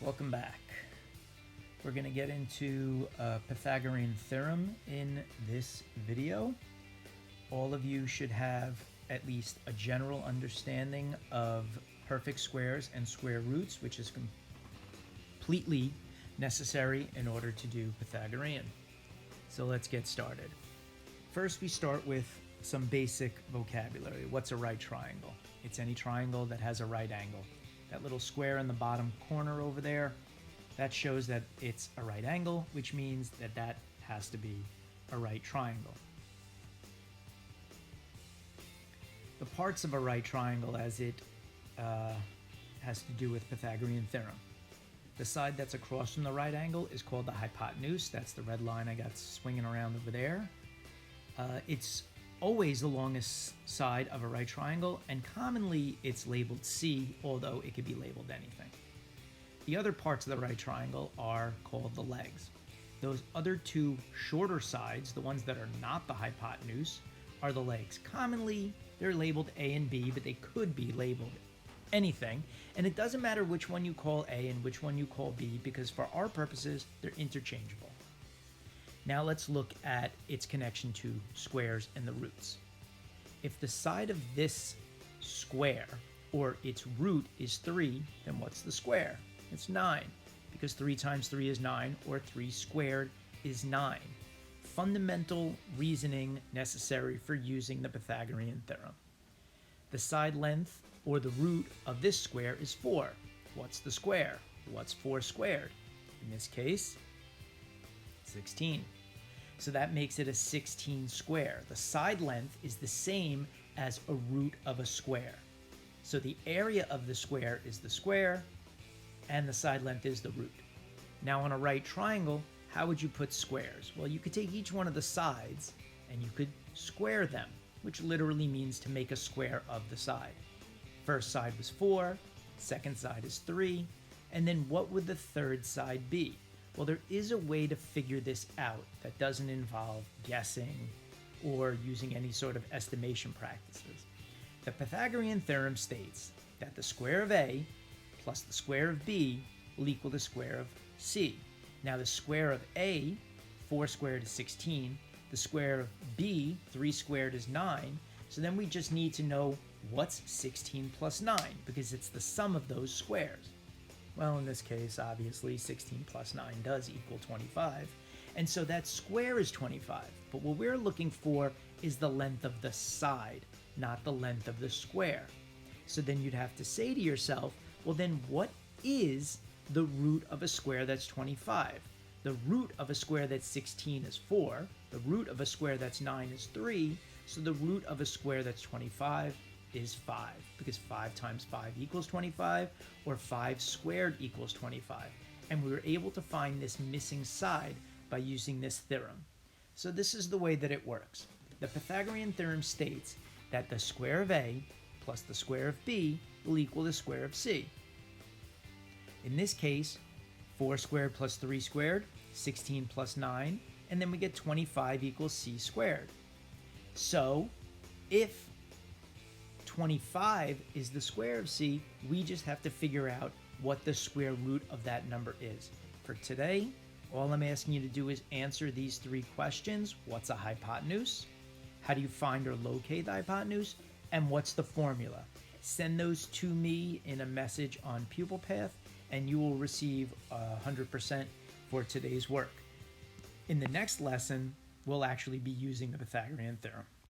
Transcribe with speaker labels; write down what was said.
Speaker 1: Welcome back. We're going to get into Pythagorean Theorem in this video. All of you should have at least a general understanding of perfect squares and square roots, which is completely necessary in order to do Pythagorean. So let's get started. First, we start with some basic vocabulary. What's a right triangle? It's any triangle that has a right angle. That little square in the bottom corner over there, that shows that it's a right angle, which means that that has to be a right triangle. The parts of a right triangle as it has to do with Pythagorean theorem. The side that's across from the right angle is called the hypotenuse. That's the red line I got swinging around over there. It's always the longest side of a right triangle, and commonly it's labeled C, although it could be labeled anything. The other parts of the right triangle are called the legs. Those other two shorter sides, the ones that are not the hypotenuse, are the legs. Commonly they're labeled A and B, but they could be labeled anything, and it doesn't matter which one you call A and which one you call B, because for our purposes they're interchangeable. Now let's look at its connection to squares and the roots. If the side of this square, or its root, is 3, then what's the square? It's 9, because 3 times 3 is 9, or 3 squared is 9. Fundamental reasoning necessary for using the Pythagorean theorem. The side length, or the root, of this square is 4. What's the square? What's 4 squared? In this case, 16. So that makes it a 16 square. The side length is the same as a root of a square. So the area of the square is the square, and the side length is the root. Now on a right triangle, how would you put squares? Well, you could take each one of the sides and you could square them, which literally means to make a square of the side. First side was 4, second side is 3, and then what would the third side be? Well, there is a way to figure this out that doesn't involve guessing or using any sort of estimation practices. The Pythagorean theorem states that the square of A plus the square of B will equal the square of C. Now the square of A, 4 squared is 16. The square of B, 3 squared is 9. So then we just need to know what's 16 plus 9, because it's the sum of those squares. Well, in this case, obviously, 16 plus 9 does equal 25. And so that square is 25. But what we're looking for is the length of the side, not the length of the square. So then you'd have to say to yourself, well, then what is the root of a square that's 25? The root of a square that's 16 is 4. The root of a square that's 9 is 3. So the root of a square that's 25 is 5, because 5 times 5 equals 25, or 5 squared equals 25. And we were able to find this missing side by using this theorem. So this is the way that it works. The Pythagorean theorem states that the square of A plus the square of B will equal the square of C. In this case, 4 squared plus 3 squared, 16 plus 9, and then we get 25 equals C squared. So if 25 is the square of C, we just have to figure out what the square root of that number is. For today, all I'm asking you to do is answer these 3 questions. What's a hypotenuse? How do you find or locate the hypotenuse? And what's the formula? Send those to me in a message on Pupil Path, and you will receive 100% for today's work. In the next lesson, we'll actually be using the Pythagorean theorem.